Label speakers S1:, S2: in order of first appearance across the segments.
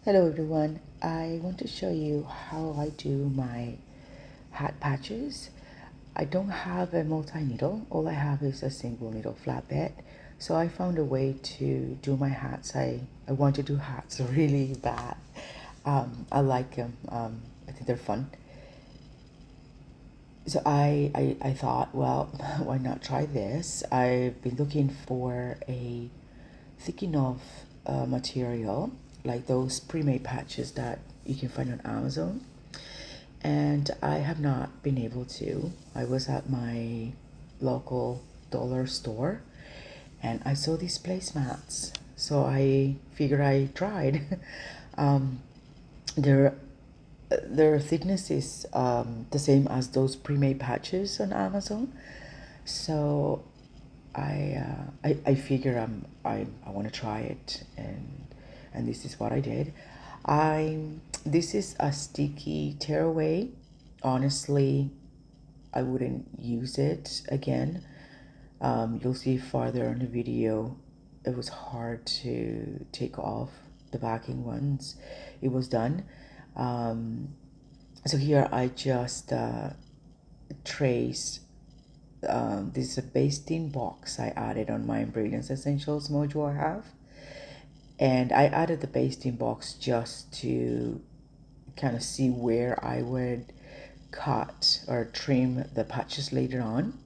S1: Hello everyone, I want to show you how I do my hat patches. I don't have a multi-needle, all I have is a single needle flatbed. So I found a way to do my hats. I want to do hats really bad. I like them, I think they're fun. So I thought, well, why not try this? I've been looking for a thick enough material, like those pre-made patches that you can find on Amazon, and I have not been able to. I was at my local dollar store and I saw these placemats, so I figured I tried. um, they're their thickness is the same as those pre-made patches on Amazon. So I figure I want to try it, and this is what I did. I This is a sticky tearaway. Honestly, I wouldn't use it again. You'll see farther in the video. It was hard to take off the backing once it was done. Um, so here I just trace. This is a basting box I added on my Ingredients Essentials module I have. And I added the basting box just to kind of see where I would cut or trim the patches later on.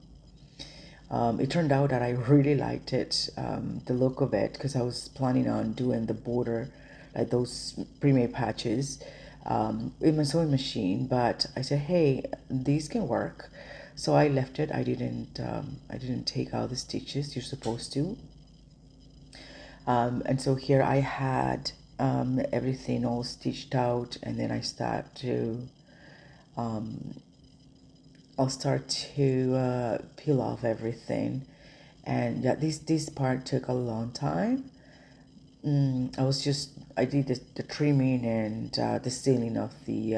S1: It turned out that I really liked it, the look of it, because I was planning on doing the border, like those pre-made patches, with my sewing machine. But I said, hey, these can work, so I left it. I didn't take out the stitches. You're supposed to. And so here I had everything all stitched out, and then um, I'll start to peel off everything. And yeah, this part took a long time. I did the trimming and the sealing of the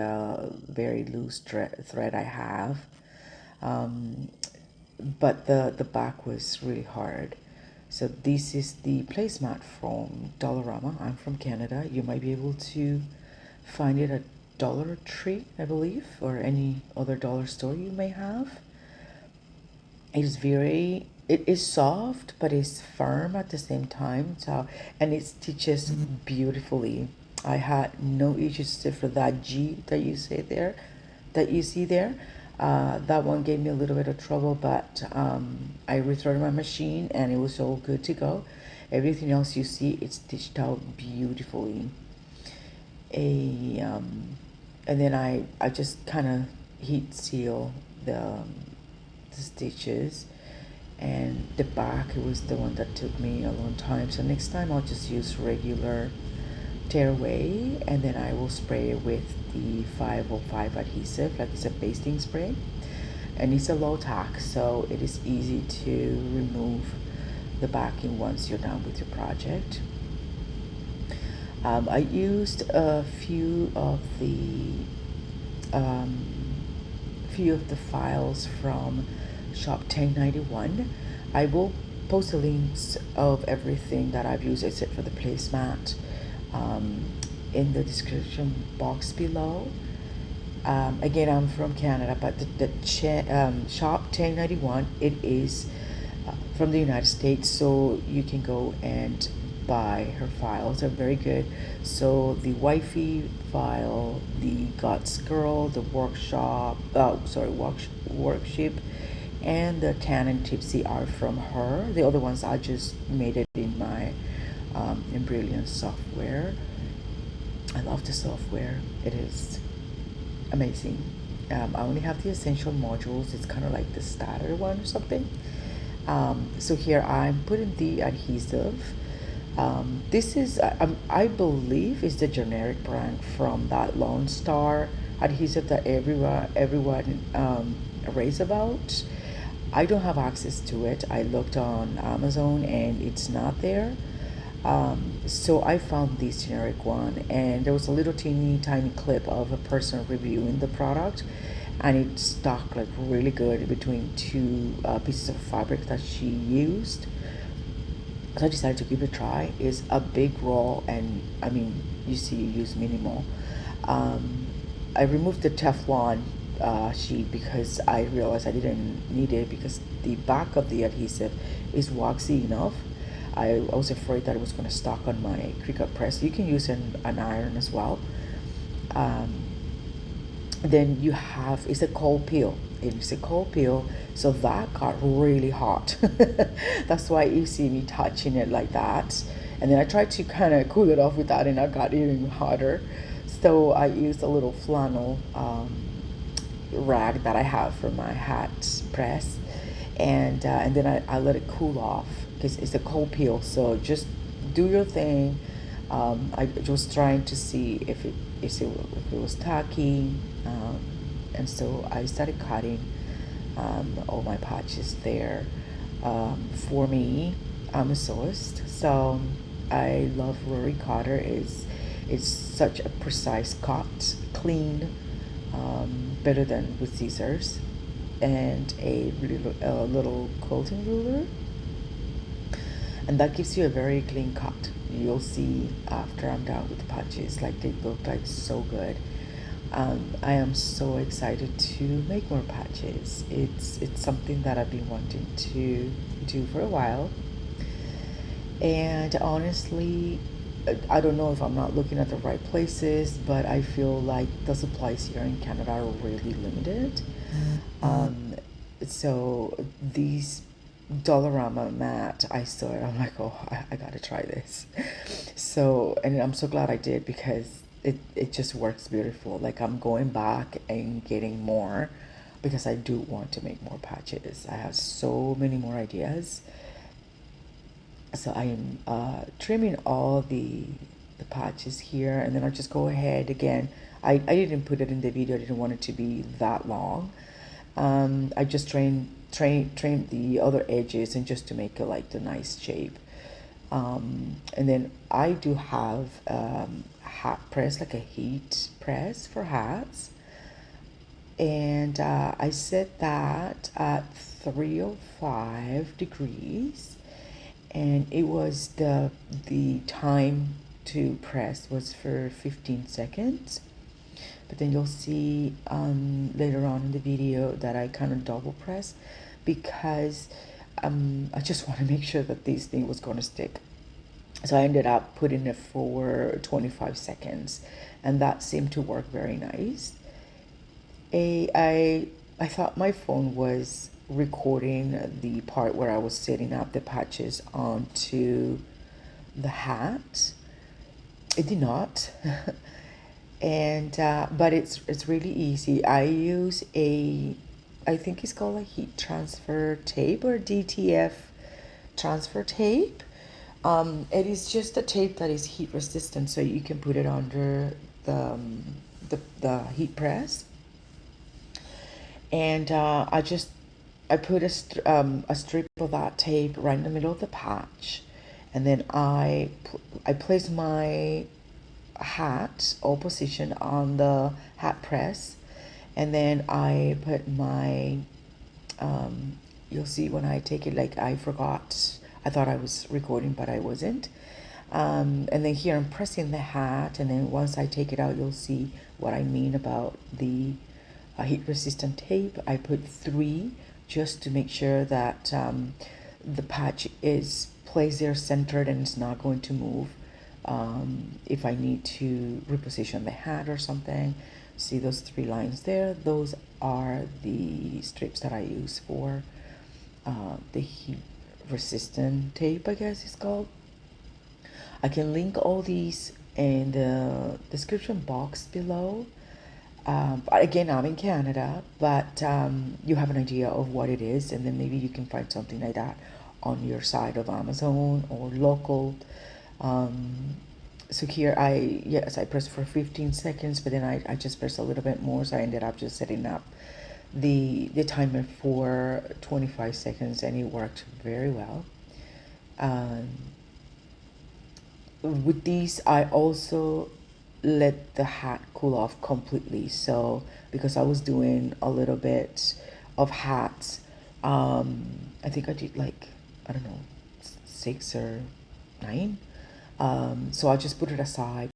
S1: very loose thread I have. Um, but the back was really hard. So this is the placemat from Dollarama. I'm from Canada. You might be able to find it at Dollar Tree, I believe, or any other dollar store you may have. It is soft, but it's firm at the same time. So, and it stitches beautifully. I had no issues except for that G that you say there, that you see there. That one gave me a little bit of trouble, but I returned my machine and it was all good to go. Everything else you see, it's stitched out beautifully. A And then I just kind of heat seal the stitches, and the back, it was the one that took me a long time. So next time I'll just use regular tearaway, and then I will spray it with the 505 adhesive, like it's a basting spray, and it's a low tack, so it is easy to remove the backing once you're done with your project. I used a um, few of the files from Shop 1091. I will post the links of everything that I've used except for the placemat in the description box below. Again, I'm from Canada, but Shop 1091, it is from the United States, so you can go and buy her files. They're very good. So the wifey file, the Guts Girl, the workshop, and the Tan and Tipsy are from her. The other ones I just made it in my Brilliant software. I love the software. It is amazing. I only have the essential modules. It's kind of like the starter one or something. So here I'm putting the adhesive. This is, I believe, is the generic brand from that Lone Star adhesive that everyone raves about. I don't have access to it. I looked on Amazon and it's not there. So I found this generic one, and there was a little teeny tiny clip of a person reviewing the product, and it stuck like really good between two pieces of fabric that she used. So I decided to give it a try. It's a big roll, and I mean, you see, you use minimal. Um, I removed the Teflon sheet because I realized I didn't need it because the back of the adhesive is waxy enough. I was afraid that it was going to stuck on my Cricut press. You can use an iron as well. Um, then you have, it's a cold peel. It's a cold peel, so that got really hot. That's why you see me touching it like that. And then I tried to kind of cool it off with that, and it got even hotter. So I used a little flannel rag that I have for my hat press, and then I let it cool off because it's a cold peel. So just do your thing. I was trying to see if it was tacky, and so I started cutting all my patches there. For me, I'm a sewist, so I love Rory Carter. It's such a precise cut, clean, better than with scissors, and a little quilting ruler, and that gives you a very clean cut. You'll see after I'm done with the patches, like they look like so good. I am so excited to make more patches. It's something that I've been wanting to do for a while, and honestly, I don't know if I'm not looking at the right places, but I feel like the supplies here in Canada are really limited. So these Dollarama mat, I saw it. I'm like, oh, I gotta try this. So, and I'm so glad I did because it just works beautiful. Like I'm going back and getting more because I do want to make more patches. I have so many more ideas. So I am trimming all the patches here, and then I'll just go ahead again. I didn't put it in the video. I didn't want it to be that long. I just trimmed the other edges and just to make it like the nice shape. And then I do have hat press, like a heat press for hats, and I set that at 305 degrees, and it was the time to press was for 15 seconds. But then you'll see later on in the video that I kind of double press because I just want to make sure that this thing was going to stick. So I ended up putting it for 25 seconds, and that seemed to work very nice. I thought my phone was recording the part where I was setting up the patches onto the hat. It did not. And but it's really easy. I use I think it's called a heat transfer tape or DTF transfer tape. It is just a tape that is heat resistant, so you can put it under the heat press. And I put a strip of that tape right in the middle of the patch, and then I place my hat all position on the hat press, and then I put my you'll see when I take it, like I forgot, I thought I was recording but I wasn't, and then here I'm pressing the hat, and then once I take it out you'll see what I mean about the heat resistant tape. I put 3 just to make sure that the patch is placed there centered and it's not going to move. If I need to reposition the hat or something, see those 3 lines there, those are the strips that I use for the heat resistant tape, I guess it's called. I can link all these in the description box below. But again, I'm in Canada, but you have an idea of what it is, and then maybe you can find something like that on your side of Amazon or local. So here I pressed for 15 seconds, but then I just pressed a little bit more, so I ended up just setting up the timer for 25 seconds, and it worked very well. With these, I also let the hat cool off completely. So because I was doing a little bit of hats, I think I did like, I don't know, 6 or 9. So I just put it aside.